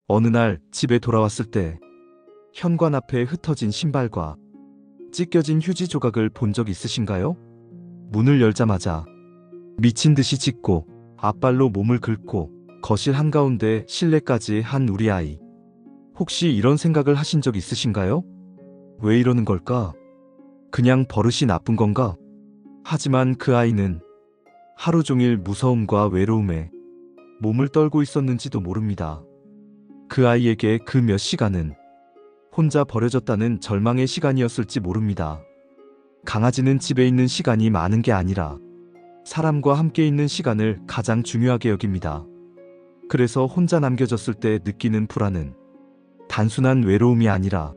어느 날 집에 돌아왔을 때 현관 앞에 흩어진 신발과 찢겨진 휴지 조각을 본 적 있으신가요? 문을 열자마자 미친 듯이 짖고 앞발로 몸을 긁고 거실 한가운데 실내까지 한 우리 아이. 혹시 이런 생각을 하신 적 있으신가요? 왜 이러는 걸까? 그냥 버릇이 나쁜 건가? 하지만 그 아이는 하루 종일 무서움과 외로움에 몸을 떨고 있었는지도 모릅니다. 그 아이에게 그 몇 시간은 혼자 버려졌다는 절망의 시간이었을지 모릅니다. 강아지는 집에 있는 시간이 많은 게 아니라 사람과 함께 있는 시간을 가장 중요하게 여깁니다. 그래서 혼자 남겨졌을 때 느끼는 불안은 단순한 외로움이 아니라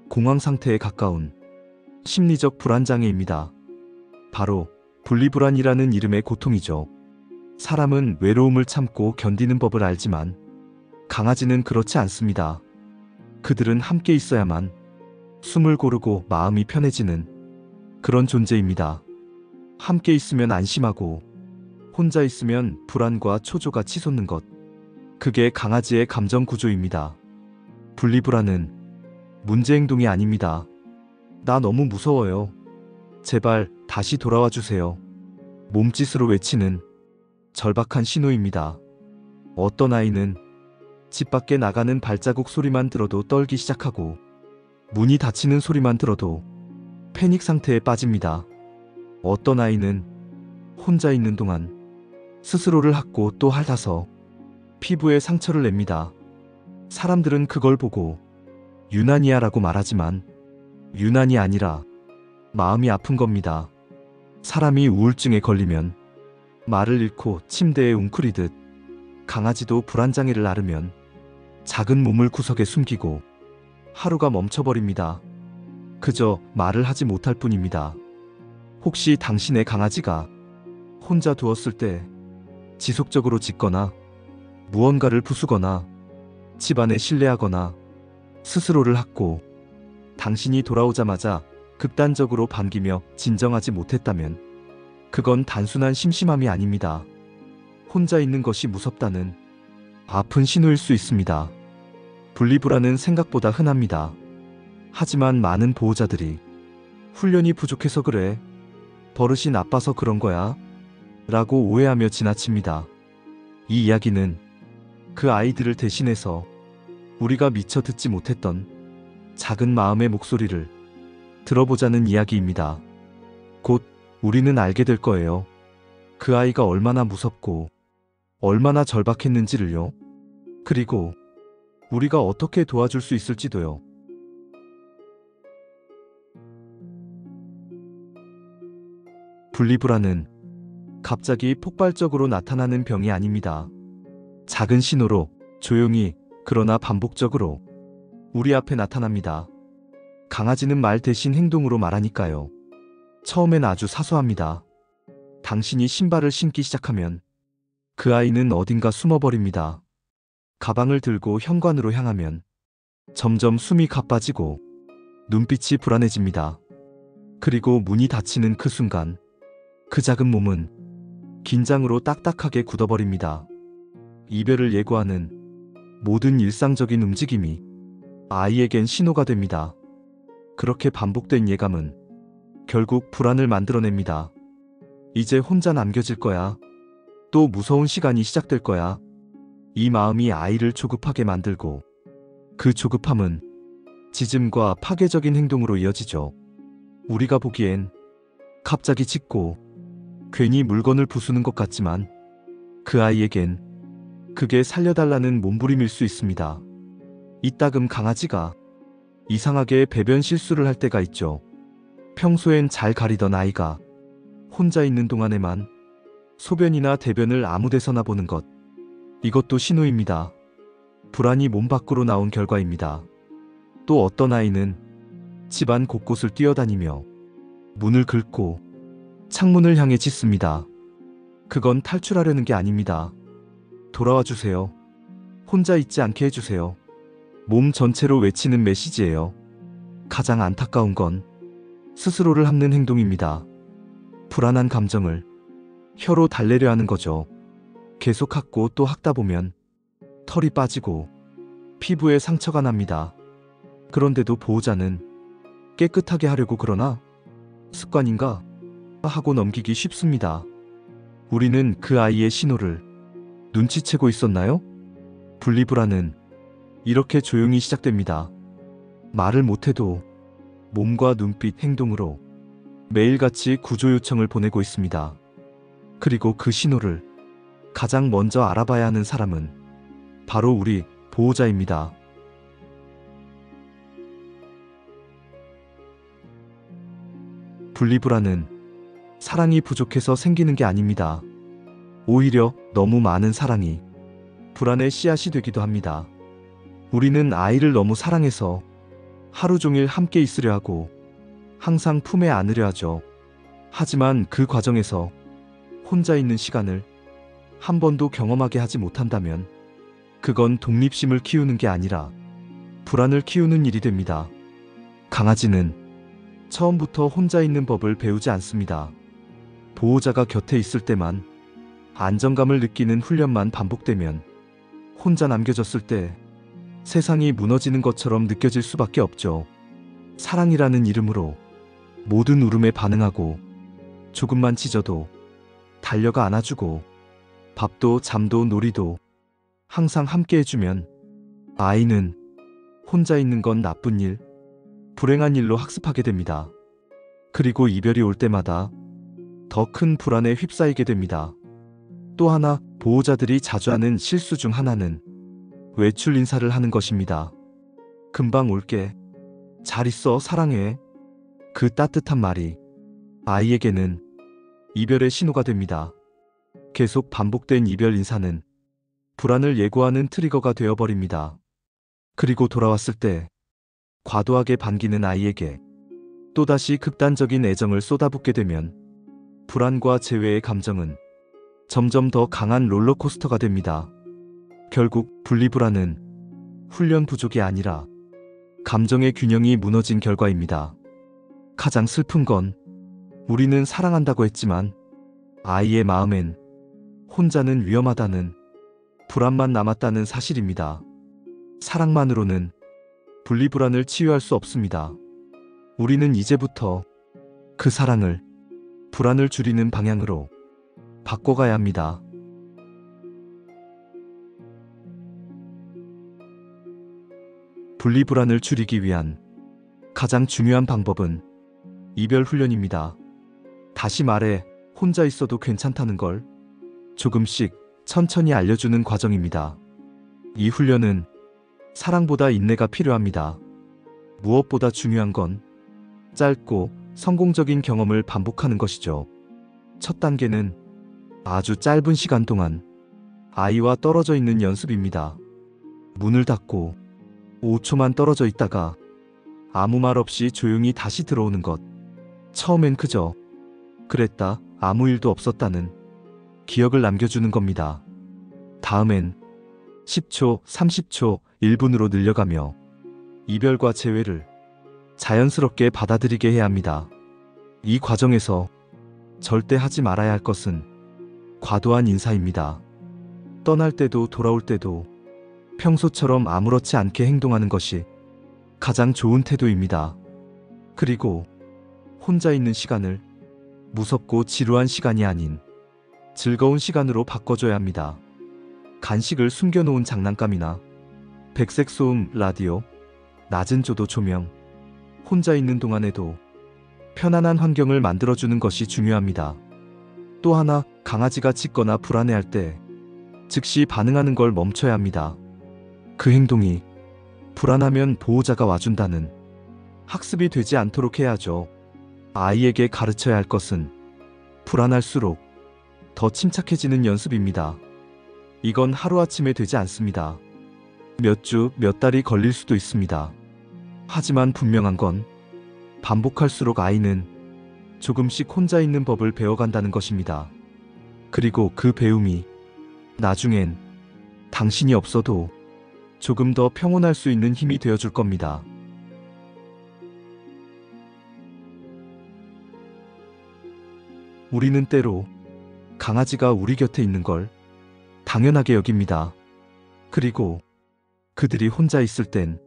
공황 상태에 가까운 심리적 불안장애입니다. 바로 분리불안이라는 이름의 고통이죠. 사람은 외로움을 참고 견디는 법을 알지만 강아지는 그렇지 않습니다. 그들은 함께 있어야만 숨을 고르고 마음이 편해지는 그런 존재입니다. 함께 있으면 안심하고 혼자 있으면 불안과 초조가 치솟는 것. 그게 강아지의 감정 구조입니다. 분리불안은 문제 행동이 아닙니다. 나 너무 무서워요. 제발 다시 돌아와 주세요. 몸짓으로 외치는 절박한 신호입니다. 어떤 아이는 집 밖에 나가는 발자국 소리만 들어도 떨기 시작하고 문이 닫히는 소리만 들어도 패닉 상태에 빠집니다. 어떤 아이는 혼자 있는 동안 스스로를 핥고 또 핥아서 피부에 상처를 냅니다. 사람들은 그걸 보고 유난이야라고 말하지만 유난이 아니라 마음이 아픈 겁니다. 사람이 우울증에 걸리면 말을 잃고 침대에 웅크리듯 강아지도 불안장애를 앓으면 작은 몸을 구석에 숨기고 하루가 멈춰버립니다. 그저 말을 하지 못할 뿐입니다. 혹시 당신의 강아지가 혼자 두었을 때 지속적으로 짖거나 무언가를 부수거나 집안에 실내하거나 스스로를 핥고 당신이 돌아오자마자 극단적으로 반기며 진정하지 못했다면 그건 단순한 심심함이 아닙니다. 혼자 있는 것이 무섭다는 아픈 신호일 수 있습니다. 분리불안은 생각보다 흔합니다. 하지만 많은 보호자들이 훈련이 부족해서 그래, 버릇이 나빠서 그런 거야 라고 오해하며 지나칩니다. 이 이야기는 그 아이들을 대신해서 우리가 미처 듣지 못했던 작은 마음의 목소리를 들어보자는 이야기입니다. 곧 우리는 알게 될 거예요. 그 아이가 얼마나 무섭고 얼마나 절박했는지를요. 그리고 우리가 어떻게 도와줄 수 있을지도요. 분리불안은 갑자기 폭발적으로 나타나는 병이 아닙니다. 작은 신호로 조용히 그러나 반복적으로 우리 앞에 나타납니다. 강아지는 말 대신 행동으로 말하니까요. 처음엔 아주 사소합니다. 당신이 신발을 신기 시작하면 그 아이는 어딘가 숨어버립니다. 가방을 들고 현관으로 향하면 점점 숨이 가빠지고 눈빛이 불안해집니다. 그리고 문이 닫히는 그 순간 그 작은 몸은 긴장으로 딱딱하게 굳어버립니다. 이별을 예고하는 모든 일상적인 움직임이 아이에겐 신호가 됩니다. 그렇게 반복된 예감은 결국 불안을 만들어냅니다. 이제 혼자 남겨질 거야. 또 무서운 시간이 시작될 거야. 이 마음이 아이를 조급하게 만들고 그 조급함은 짖음과 파괴적인 행동으로 이어지죠. 우리가 보기엔 갑자기 짖고 괜히 물건을 부수는 것 같지만 그 아이에겐 그게 살려달라는 몸부림일 수 있습니다. 이따금 강아지가 이상하게 배변 실수를 할 때가 있죠. 평소엔 잘 가리던 아이가 혼자 있는 동안에만 소변이나 대변을 아무 데서나 보는 것. 이것도 신호입니다. 불안이 몸 밖으로 나온 결과입니다. 또 어떤 아이는 집안 곳곳을 뛰어다니며 문을 긁고 창문을 향해 짖습니다. 그건 탈출하려는 게 아닙니다. 돌아와 주세요. 혼자 있지 않게 해주세요. 몸 전체로 외치는 메시지예요. 가장 안타까운 건 스스로를 핥는 행동입니다. 불안한 감정을 혀로 달래려 하는 거죠. 계속 핥고 또 핥다 보면 털이 빠지고 피부에 상처가 납니다. 그런데도 보호자는 깨끗하게 하려고 그러나 습관인가 하고 넘기기 쉽습니다. 우리는 그 아이의 신호를 눈치채고 있었나요? 분리불안은 이렇게 조용히 시작됩니다. 말을 못해도 몸과 눈빛, 행동으로 매일같이 구조 요청을 보내고 있습니다. 그리고 그 신호를 가장 먼저 알아봐야 하는 사람은 바로 우리 보호자입니다. 분리불안은 사랑이 부족해서 생기는 게 아닙니다. 오히려 너무 많은 사랑이 불안의 씨앗이 되기도 합니다. 우리는 아이를 너무 사랑해서 하루 종일 함께 있으려 하고 항상 품에 안으려 하죠. 하지만 그 과정에서 혼자 있는 시간을 한 번도 경험하게 하지 못한다면 그건 독립심을 키우는 게 아니라 불안을 키우는 일이 됩니다. 강아지는 처음부터 혼자 있는 법을 배우지 않습니다. 보호자가 곁에 있을 때만, 안정감을 느끼는 훈련만 반복되면 혼자 남겨졌을 때 세상이 무너지는 것처럼 느껴질 수밖에 없죠. 사랑이라는 이름으로 모든 울음에 반응하고 조금만 짖어도 달려가 안아주고 밥도 잠도 놀이도 항상 함께 해주면 아이는 혼자 있는 건 나쁜 일, 불행한 일로 학습하게 됩니다. 그리고 이별이 올 때마다 더 큰 불안에 휩싸이게 됩니다. 또 하나, 보호자들이 자주 하는 실수 중 하나는 외출 인사를 하는 것입니다. 금방 올게. 잘 있어, 사랑해. 그 따뜻한 말이 아이에게는 이별의 신호가 됩니다. 계속 반복된 이별 인사는 불안을 예고하는 트리거가 되어버립니다. 그리고 돌아왔을 때 과도하게 반기는 아이에게 또다시 극단적인 애정을 쏟아붓게 되면 불안과 재회의 감정은 점점 더 강한 롤러코스터가 됩니다. 결국 분리불안은 훈련 부족이 아니라 감정의 균형이 무너진 결과입니다. 가장 슬픈 건 우리는 사랑한다고 했지만 아이의 마음엔 혼자는 위험하다는 불안만 남았다는 사실입니다. 사랑만으로는 분리불안을 치유할 수 없습니다. 우리는 이제부터 그 사랑을 불안을 줄이는 방향으로 바꿔가야 합니다. 분리불안을 줄이기 위한 가장 중요한 방법은 이별 훈련입니다. 다시 말해, 혼자 있어도 괜찮다는 걸 조금씩 천천히 알려주는 과정입니다. 이 훈련은 사랑보다 인내가 필요합니다. 무엇보다 중요한 건 짧고 성공적인 경험을 반복하는 것이죠. 첫 단계는 아주 짧은 시간 동안 아이와 떨어져 있는 연습입니다. 문을 닫고 5초만 떨어져 있다가 아무 말 없이 조용히 다시 들어오는 것. 처음엔 그저 그랬다, 아무 일도 없었다는 기억을 남겨주는 겁니다. 다음엔 10초, 30초, 1분으로 늘려가며 이별과 재회를 자연스럽게 받아들이게 해야 합니다. 이 과정에서 절대 하지 말아야 할 것은 과도한 인사입니다. 떠날 때도 돌아올 때도 평소처럼 아무렇지 않게 행동하는 것이 가장 좋은 태도입니다. 그리고 혼자 있는 시간을 무섭고 지루한 시간이 아닌 즐거운 시간으로 바꿔줘야 합니다. 간식을 숨겨놓은 장난감이나 백색 소음, 라디오, 낮은 조도 조명, 혼자 있는 동안에도 편안한 환경을 만들어주는 것이 중요합니다. 또 하나, 강아지가 짖거나 불안해할 때 즉시 반응하는 걸 멈춰야 합니다. 그 행동이 불안하면 보호자가 와준다는 학습이 되지 않도록 해야죠. 아이에게 가르쳐야 할 것은 불안할수록 더 침착해지는 연습입니다. 이건 하루아침에 되지 않습니다. 몇 주, 몇 달이 걸릴 수도 있습니다. 하지만 분명한 건 반복할수록 아이는 조금씩 혼자 있는 법을 배워간다는 것입니다. 그리고 그 배움이 나중엔 당신이 없어도 조금 더 평온할 수 있는 힘이 되어줄 겁니다. 우리는 때로 강아지가 우리 곁에 있는 걸 당연하게 여깁니다. 그리고 그들이 혼자 있을 땐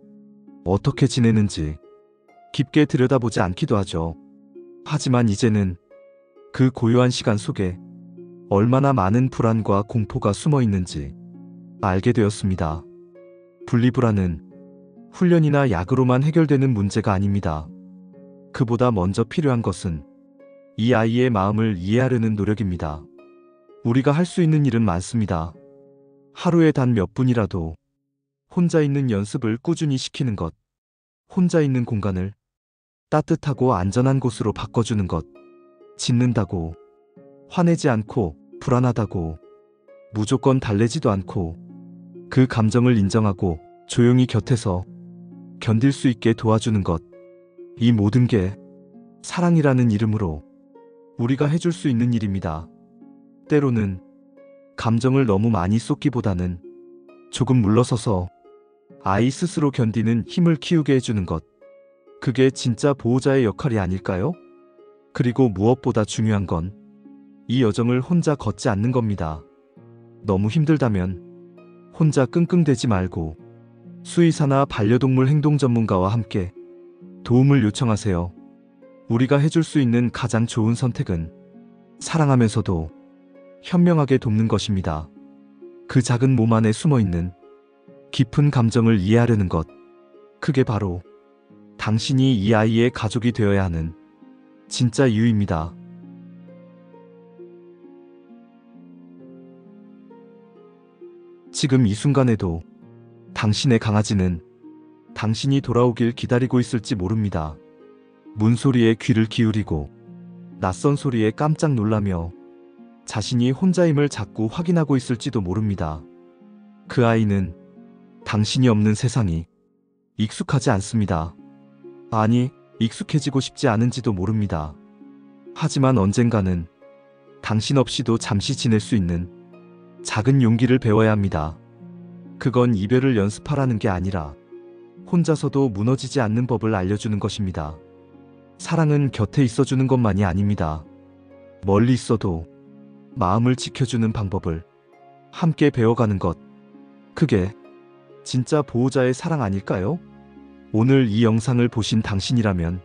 어떻게 지내는지 깊게 들여다보지 않기도 하죠. 하지만 이제는 그 고요한 시간 속에 얼마나 많은 불안과 공포가 숨어 있는지 알게 되었습니다. 분리불안은 훈련이나 약으로만 해결되는 문제가 아닙니다. 그보다 먼저 필요한 것은 이 아이의 마음을 이해하려는 노력입니다. 우리가 할 수 있는 일은 많습니다. 하루에 단 몇 분이라도 혼자 있는 연습을 꾸준히 시키는 것, 혼자 있는 공간을 따뜻하고 안전한 곳으로 바꿔주는 것, 짖는다고 화내지 않고 불안하다고 무조건 달래지도 않고 그 감정을 인정하고 조용히 곁에서 견딜 수 있게 도와주는 것, 이 모든 게 사랑이라는 이름으로 우리가 해줄 수 있는 일입니다. 때로는 감정을 너무 많이 쏟기보다는 조금 물러서서 아이 스스로 견디는 힘을 키우게 해주는 것, 그게 진짜 보호자의 역할이 아닐까요? 그리고 무엇보다 중요한 건 이 여정을 혼자 걷지 않는 겁니다. 너무 힘들다면 혼자 끙끙대지 말고 수의사나 반려동물 행동 전문가와 함께 도움을 요청하세요. 우리가 해줄 수 있는 가장 좋은 선택은 사랑하면서도 현명하게 돕는 것입니다. 그 작은 몸 안에 숨어 있는 깊은 감정을 이해하려는 것, 그게 바로 당신이 이 아이의 가족이 되어야 하는 진짜 이유입니다. 지금 이 순간에도 당신의 강아지는 당신이 돌아오길 기다리고 있을지 모릅니다. 문소리에 귀를 기울이고 낯선 소리에 깜짝 놀라며 자신이 혼자임을 자꾸 확인하고 있을지도 모릅니다. 그 아이는 당신이 없는 세상이 익숙하지 않습니다. 아니, 익숙해지고 싶지 않은지도 모릅니다. 하지만 언젠가는 당신 없이도 잠시 지낼 수 있는 작은 용기를 배워야 합니다. 그건 이별을 연습하라는 게 아니라 혼자서도 무너지지 않는 법을 알려주는 것입니다. 사랑은 곁에 있어주는 것만이 아닙니다. 멀리 있어도 마음을 지켜주는 방법을 함께 배워가는 것, 그게 진짜 보호자의 사랑 아닐까요? 오늘 이 영상을 보신 당신이라면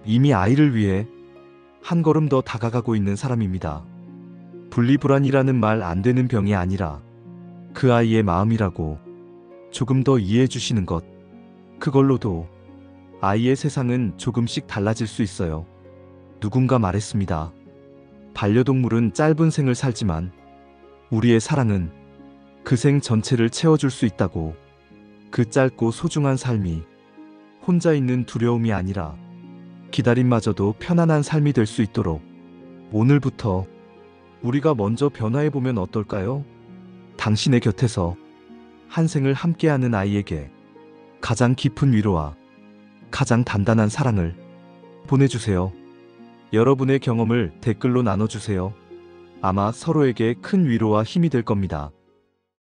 이미 아이를 위해 한 걸음 더 다가가고 있는 사람입니다. 분리불안이라는 말 안 되는 병이 아니라 그 아이의 마음이라고 조금 더 이해해 주시는 것, 그걸로도 아이의 세상은 조금씩 달라질 수 있어요. 누군가 말했습니다. 반려동물은 짧은 생을 살지만 우리의 사랑은 그 생 전체를 채워줄 수 있다고. 그 짧고 소중한 삶이 혼자 있는 두려움이 아니라 기다림마저도 편안한 삶이 될 수 있도록 오늘부터 우리가 먼저 변화해보면 어떨까요? 당신의 곁에서 한 생을 함께하는 아이에게 가장 깊은 위로와 가장 단단한 사랑을 보내주세요. 여러분의 경험을 댓글로 나눠주세요. 아마 서로에게 큰 위로와 힘이 될 겁니다.